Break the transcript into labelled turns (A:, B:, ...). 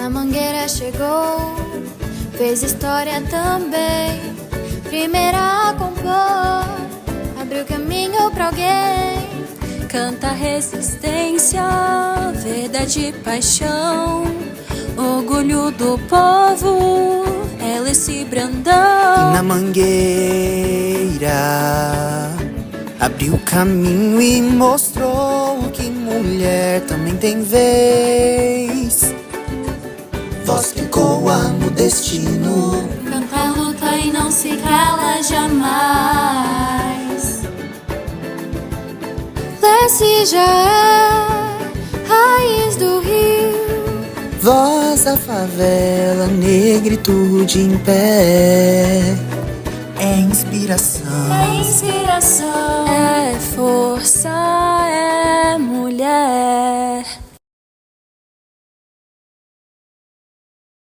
A: A Mangueira chegou, fez história também. Primeira a compor, abriu caminho pra alguém.
B: Canta resistência, verdade e paixão, orgulho do povo, ela esse Brandão.
C: E na Mangueira abriu caminho e mostrou que mulher também tem vez. Voz que ecoa no destino,
B: Canta, luta e não se cala jamais.
A: Lesce já é raiz do rio,
C: voz da favela, negritude em pé. É inspiração,
B: É inspiração, é força, é mulher.